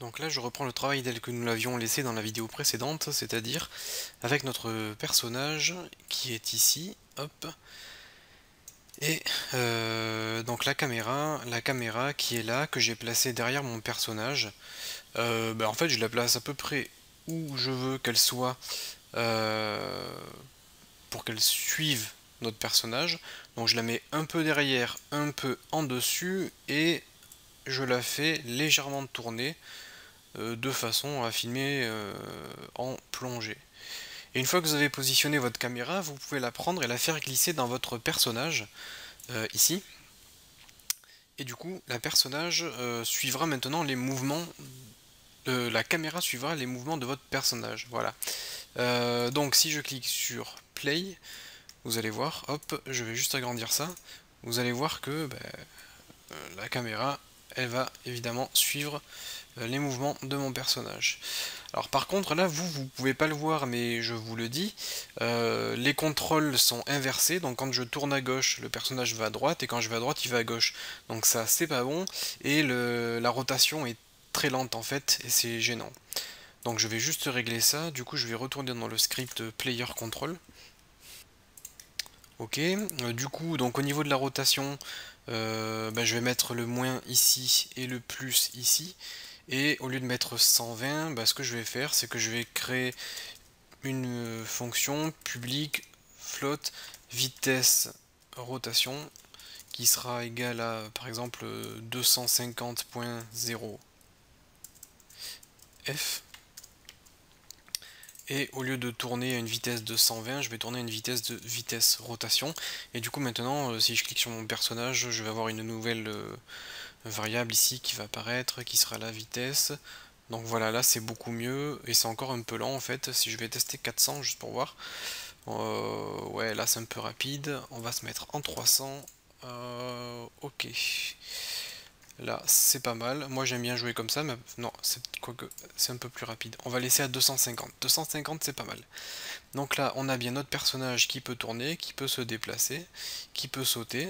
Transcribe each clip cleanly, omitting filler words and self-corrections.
Donc là, je reprends le travail tel que nous l'avions laissé dans la vidéo précédente, c'est-à-dire avec notre personnage qui est ici, hop, et donc la caméra qui est là, que j'ai placée derrière mon personnage. En fait, je la place à peu près où je veux qu'elle soit euh, pour qu'elle suive notre personnage. Donc je la mets un peu derrière, un peu en dessus, et je la fais légèrement tourner de façon à filmer en plongée. Et une fois que vous avez positionné votre caméra, vous pouvez la prendre et la faire glisser dans votre personnage, ici. Et du coup, la personnage suivra maintenant les mouvements, la caméra suivra les mouvements de votre personnage. Voilà. Donc si je clique sur Play, vous allez voir, hop, je vais juste agrandir ça. Vous allez voir que la caméra, elle va évidemment suivre les mouvements de mon personnage. Alors par contre là vous pouvez pas le voir mais je vous le dis, les contrôles sont inversés, donc quand je tourne à gauche le personnage va à droite et quand je vais à droite il va à gauche, donc ça c'est pas bon et la rotation est très lente en fait et c'est gênant. Donc je vais juste régler ça, du coup je vais retourner dans le script player control. Ok, du coup donc au niveau de la rotation, je vais mettre le moins ici et le plus ici. Et au lieu de mettre 120, ce que je vais faire, c'est que je vais créer une fonction publique float vitesse rotation qui sera égale à par exemple 250.0 f. Et au lieu de tourner à une vitesse de 120, je vais tourner à une vitesse de vitesse rotation. Et du coup maintenant, si je clique sur mon personnage, je vais avoir une nouvelle variable ici qui va apparaître, qui sera la vitesse. Donc voilà, là c'est beaucoup mieux, et c'est encore un peu lent en fait. Si je vais tester 400 juste pour voir, ouais là c'est un peu rapide, on va se mettre en 300, ok, là c'est pas mal, moi j'aime bien jouer comme ça, mais non, c'est un peu plus rapide, on va laisser à 250, 250 c'est pas mal. Donc là on a bien notre personnage qui peut tourner, qui peut se déplacer, qui peut sauter,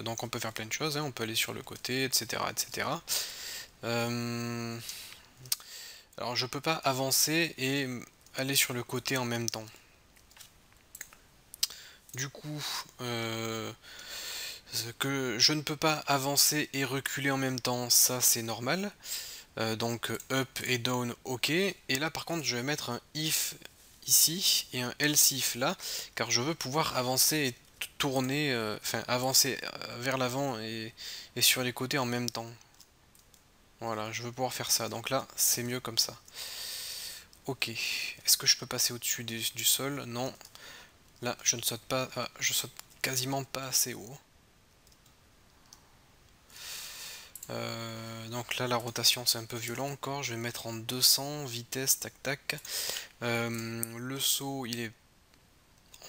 donc on peut faire plein de choses, hein. On peut aller sur le côté, etc. etc. Alors je peux pas avancer et aller sur le côté en même temps. Du coup, que je ne peux pas avancer et reculer en même temps, ça c'est normal. Donc up et down, ok. Et là par contre je vais mettre un if ici et un else if là, car je veux pouvoir avancer et tourner, enfin avancer vers l'avant et sur les côtés en même temps. Voilà, je veux pouvoir faire ça. Donc là, c'est mieux comme ça. Ok. Est-ce que je peux passer au-dessus du sol? Non. Là, je ne saute pas. Ah, je saute quasiment pas assez haut. Donc là, la rotation, c'est un peu violent encore. Je vais mettre en 200, vitesse, tac tac. Le saut, il est...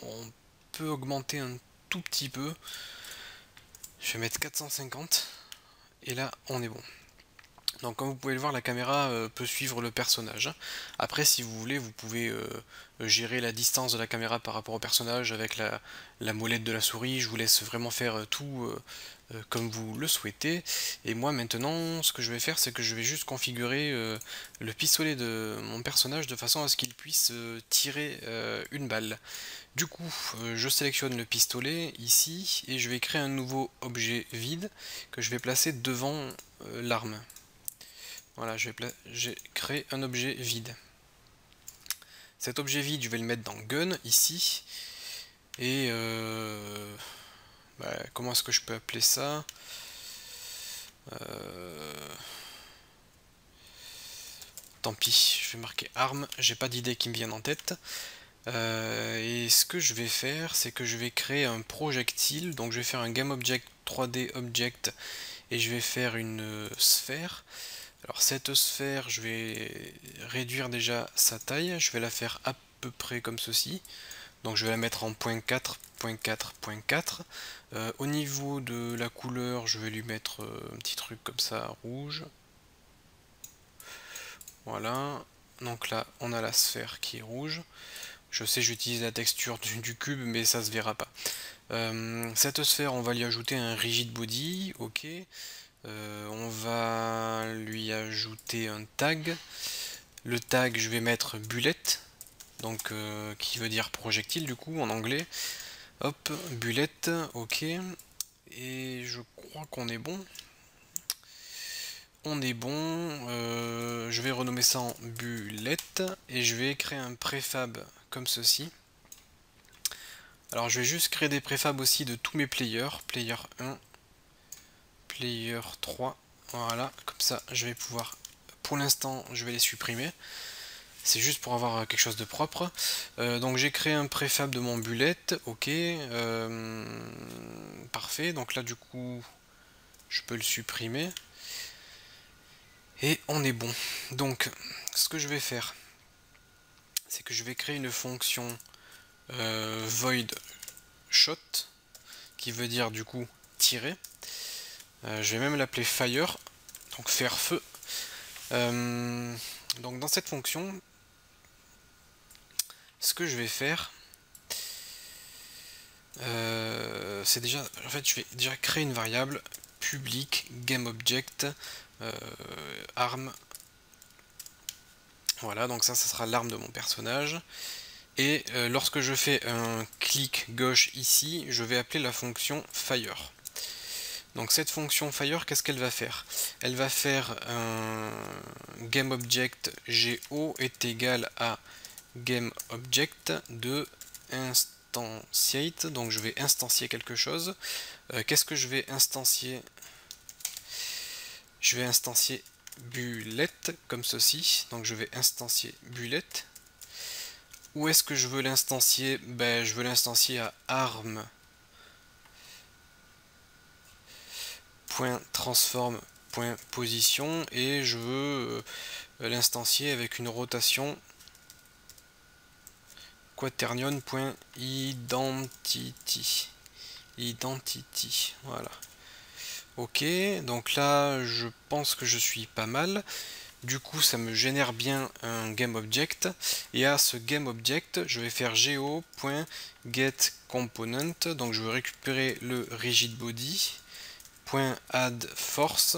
On peut augmenter un tout petit peu. Je vais mettre 450. Et là, on est bon. Donc comme vous pouvez le voir, la caméra peut suivre le personnage. Après, si vous voulez, vous pouvez gérer la distance de la caméra par rapport au personnage avec la molette de la souris. Je vous laisse vraiment faire tout comme vous le souhaitez. Et moi maintenant, ce que je vais faire, c'est que je vais juste configurer le pistolet de mon personnage de façon à ce qu'il puisse tirer une balle. Du coup, je sélectionne le pistolet ici et je vais créer un nouveau objet vide que je vais placer devant l'arme. Voilà, j'ai créé un objet vide. Cet objet vide, je vais le mettre dans Gun, ici. Et comment est-ce que je peux appeler ça? Tant pis, je vais marquer arme, j'ai pas d'idée qui me vienne en tête. Et ce que je vais faire, c'est que je vais créer un projectile. Donc je vais faire un GameObject 3D Object et je vais faire une sphère. Alors cette sphère, je vais réduire déjà sa taille, je vais la faire à peu près comme ceci. Donc je vais la mettre en 0.4, 0.4, 0.4. Au niveau de la couleur, je vais lui mettre un petit truc comme ça, rouge. Voilà. Donc là, on a la sphère qui est rouge. Je sais, j'utilise la texture du cube, mais ça se verra pas. Cette sphère, on va lui ajouter un rigid body, ok. On va lui ajouter un tag. Le tag, je vais mettre bullet, donc qui veut dire projectile du coup en anglais. Hop, bullet, ok. Et je crois qu'on est bon. On est bon. Je vais renommer ça en bullet et je vais créer un préfab comme ceci. Alors je vais juste créer des préfabs aussi de tous mes players. Player 1, player 3. Voilà, comme ça je vais pouvoir... Pour l'instant, je vais les supprimer. C'est juste pour avoir quelque chose de propre. Donc j'ai créé un préfab de mon bullet. Ok. Parfait. Donc là du coup, je peux le supprimer. Et on est bon. Donc ce que je vais faire, c'est que je vais créer une fonction void shot, qui veut dire du coup tirer. Je vais même l'appeler fire, donc faire feu. Donc dans cette fonction, ce que je vais faire, c'est déjà, en fait, je vais déjà créer une variable public GameObject arm. Voilà, donc ça sera l'arme de mon personnage. Et lorsque je fais un clic gauche ici, je vais appeler la fonction fire. Donc cette fonction fire, qu'est-ce qu'elle va faire? Elle va faire un GameObject GO est égal à GameObject de instantiate. Donc je vais instancier quelque chose. Qu'est-ce que je vais instancier? Je vais instancier bullet comme ceci. Donc je vais instancier bullet. Où est-ce que je veux l'instancier? Ben, je veux l'instancier à arm .transform.position et je veux l'instancier avec une rotation quaternion.identity. Identity, voilà. Ok, donc là je pense que je suis pas mal. Du coup ça me génère bien un GameObject et à ce GameObject je vais faire go.getComponent, donc je vais récupérer le rigidBody .add force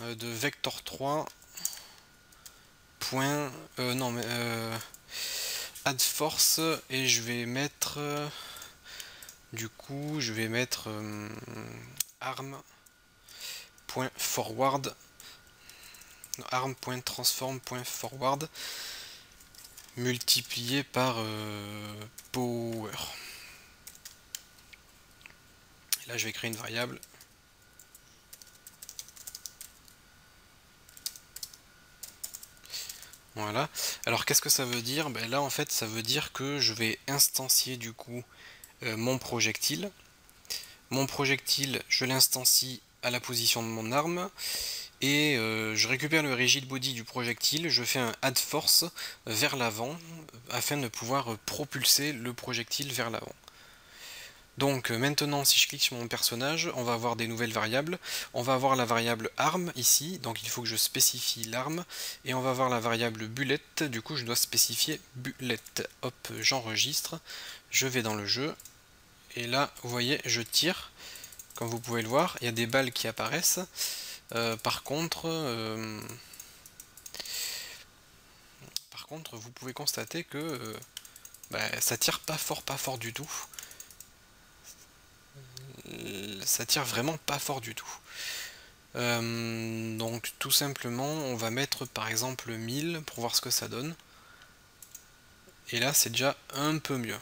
de vector 3 non mais add force et je vais mettre du coup je vais mettre arm.forward arm.transform.forward multiplié par power. Et là je vais créer une variable. Voilà. Alors qu'est-ce que ça veut dire? Ben là en fait ça veut dire que je vais instancier du coup mon projectile. Mon projectile, je l'instancie à la position de mon arme et je récupère le rigid body du projectile, je fais un add force vers l'avant afin de pouvoir propulser le projectile vers l'avant. Donc maintenant si je clique sur mon personnage, on va avoir des nouvelles variables. On va avoir la variable arme ici, donc il faut que je spécifie l'arme. Et on va avoir la variable bullet, du coup je dois spécifier bullet. Hop, j'enregistre, je vais dans le jeu. Et là, vous voyez, je tire. Comme vous pouvez le voir, il y a des balles qui apparaissent. Par contre, vous pouvez constater que ça tire pas fort du tout. Ça tire vraiment pas fort du tout. Donc tout simplement on va mettre par exemple 1000 pour voir ce que ça donne. Et là c'est déjà un peu mieux.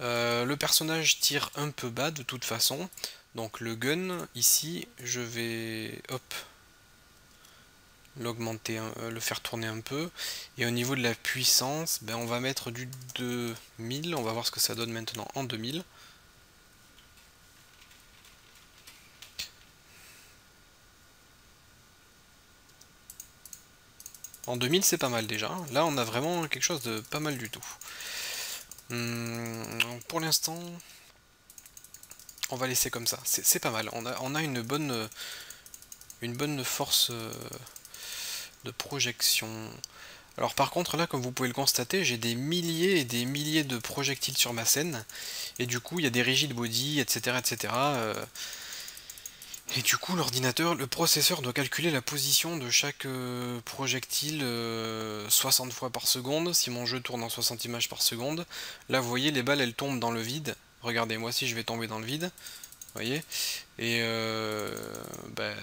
Le personnage tire un peu bas de toute façon. Donc le gun ici je vais l'augmenter, le faire tourner un peu. Et au niveau de la puissance, on va mettre du 2000. On va voir ce que ça donne maintenant en 2000. En 2000 c'est pas mal déjà. Là on a vraiment quelque chose de pas mal du tout. Pour l'instant on va laisser comme ça. C'est pas mal. On a une bonne force de projection. Alors par contre là comme vous pouvez le constater j'ai des milliers et des milliers de projectiles sur ma scène. Et du coup il y a des rigid body etc. etc. Et du coup, l'ordinateur, le processeur doit calculer la position de chaque projectile 60 fois par seconde, si mon jeu tourne en 60 images par seconde. Là, vous voyez, les balles, elles tombent dans le vide. Regardez, moi aussi, je vais tomber dans le vide. Vous voyez? Et bah,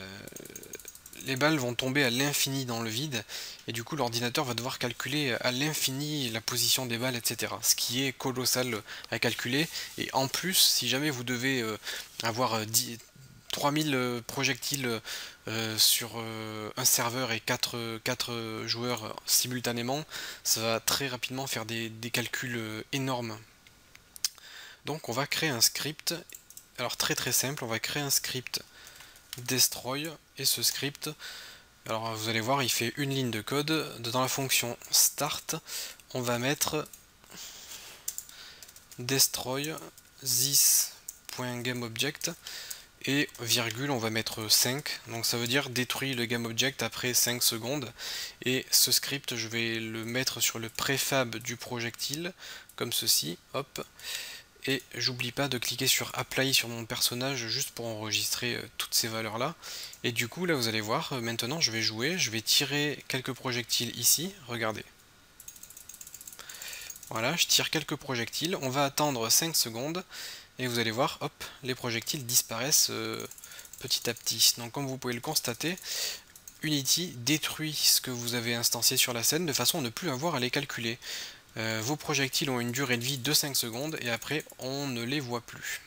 les balles vont tomber à l'infini dans le vide, et du coup l'ordinateur va devoir calculer à l'infini la position des balles, etc. Ce qui est colossal à calculer, et en plus, si jamais vous devez avoir 3000 projectiles sur un serveur et 4 joueurs simultanément, ça va très rapidement faire des calculs énormes. Donc on va créer un script, alors très simple, on va créer un script destroy, et ce script, alors vous allez voir, il fait une ligne de code. Dans la fonction start, on va mettre destroy this.gameObject, et virgule, on va mettre 5, donc ça veut dire détruit le GameObject après 5 secondes. Et ce script, je vais le mettre sur le préfab du projectile, comme ceci, hop. Et j'oublie pas de cliquer sur Apply sur mon personnage juste pour enregistrer toutes ces valeurs là. Et du coup là vous allez voir, maintenant je vais jouer, je vais tirer quelques projectiles ici, regardez. Voilà, je tire quelques projectiles, on va attendre 5 secondes, et vous allez voir, hop, les projectiles disparaissent petit à petit. Donc comme vous pouvez le constater, Unity détruit ce que vous avez instancié sur la scène de façon à ne plus avoir à les calculer. Vos projectiles ont une durée de vie de 5 secondes et après on ne les voit plus.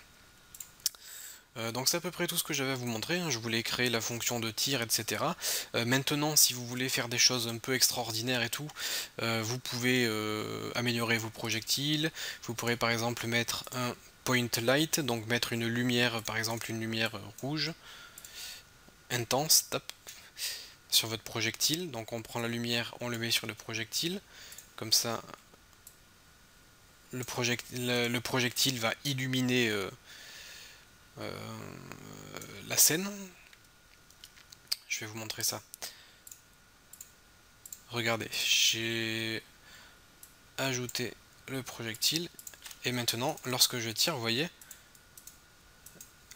Donc c'est à peu près tout ce que j'avais à vous montrer, hein. Je voulais créer la fonction de tir, etc. Maintenant, si vous voulez faire des choses un peu extraordinaires et tout, vous pouvez améliorer vos projectiles. Vous pourrez par exemple mettre un point light, donc mettre une lumière, par exemple une lumière rouge intense, top, sur votre projectile. Donc on prend la lumière, on le met sur le projectile, comme ça le projectile va illuminer la scène. Je vais vous montrer ça. Regardez, j'ai ajouté le projectile, et maintenant lorsque je tire, vous voyez,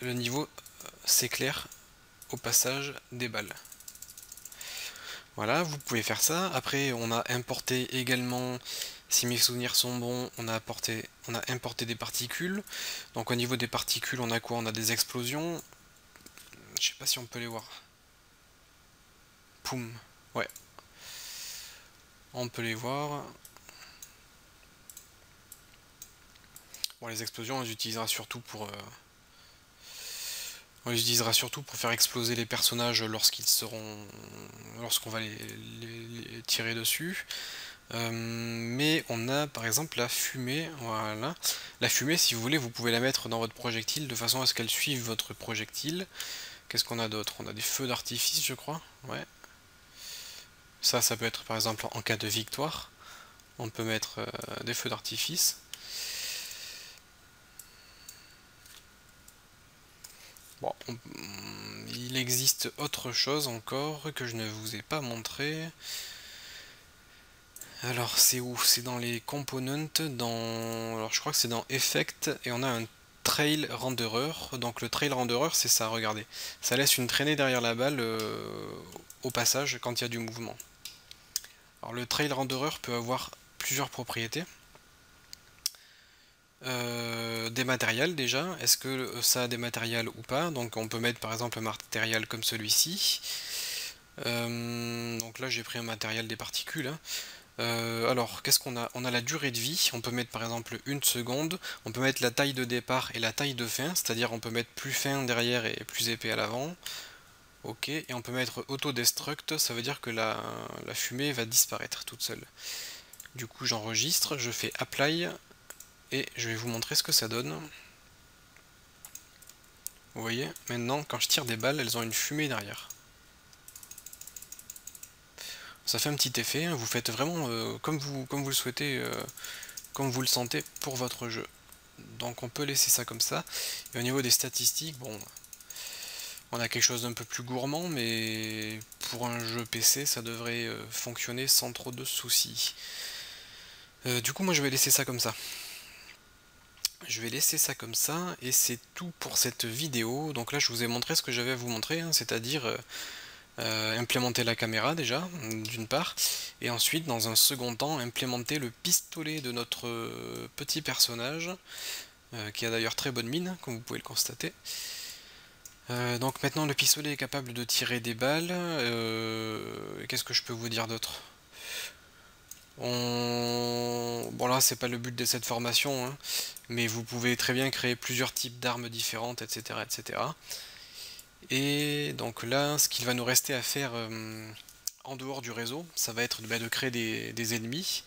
le niveau s'éclaire au passage des balles. Voilà, vous pouvez faire ça. Après, on a importé également, si mes souvenirs sont bons, on a importé des particules. Donc au niveau des particules, on a quoi? On a des explosions. Je sais pas si on peut les voir. Poum. Ouais. On peut les voir. Bon, les explosions, on les utilisera surtout pour faire exploser les personnages lorsqu'on va les tirer dessus. Mais on a par exemple la fumée, voilà. La fumée, si vous voulez, vous pouvez la mettre dans votre projectile de façon à ce qu'elle suive votre projectile. Qu'est-ce qu'on a d'autre? On a des feux d'artifice, je crois. Ouais. Ça peut être par exemple en cas de victoire. On peut mettre des feux d'artifice. Bon, il existe autre chose encore que je ne vous ai pas montré. Alors c'est où? C'est dans les components, alors je crois que c'est dans Effect, et on a un Trail Renderer. Donc le Trail Renderer, c'est ça, regardez. Ça laisse une traînée derrière la balle au passage quand il y a du mouvement. Alors le Trail Renderer peut avoir plusieurs propriétés. Des matériels déjà, est-ce que ça a des matériels ou pas? Donc on peut mettre par exemple un matériel comme celui-ci. Donc là j'ai pris un matériel des particules, hein. Alors, qu'est-ce qu'on a? On a la durée de vie, on peut mettre par exemple 1 seconde, on peut mettre la taille de départ et la taille de fin, c'est-à-dire on peut mettre plus fin derrière et plus épais à l'avant. Ok, et on peut mettre auto-destruct, ça veut dire que la fumée va disparaître toute seule. Du coup j'enregistre, je fais apply, et je vais vous montrer ce que ça donne. Vous voyez, maintenant quand je tire des balles, elles ont une fumée derrière. Ça fait un petit effet, hein. Vous faites vraiment comme vous le souhaitez, comme vous le sentez pour votre jeu. Donc on peut laisser ça comme ça. Et au niveau des statistiques, bon, on a quelque chose d'un peu plus gourmand, mais pour un jeu PC, ça devrait fonctionner sans trop de soucis. Du coup, moi je vais laisser ça comme ça. je vais laisser ça comme ça, et c'est tout pour cette vidéo. Donc là, je vous ai montré ce que j'avais à vous montrer, hein, c'est-à-dire implémenter la caméra déjà, d'une part, et ensuite, dans un second temps, implémenter le pistolet de notre petit personnage, qui a d'ailleurs très bonne mine, comme vous pouvez le constater. Donc maintenant, le pistolet est capable de tirer des balles. Qu'est-ce que je peux vous dire d'autre? Bon là, c'est pas le but de cette formation, hein, mais vous pouvez très bien créer plusieurs types d'armes différentes, etc., etc. Et donc là, ce qu'il va nous rester à faire en dehors du réseau, ça va être de créer des ennemis.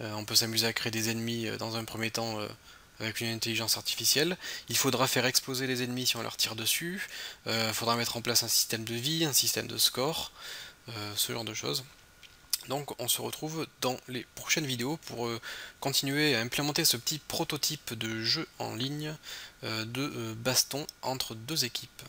On peut s'amuser à créer des ennemis dans un premier temps avec une intelligence artificielle. Il faudra faire exploser les ennemis si on leur tire dessus. Il faudra mettre en place un système de vie, un système de score, ce genre de choses. Donc on se retrouve dans les prochaines vidéos pour continuer à implémenter ce petit prototype de jeu en ligne de baston entre deux équipes.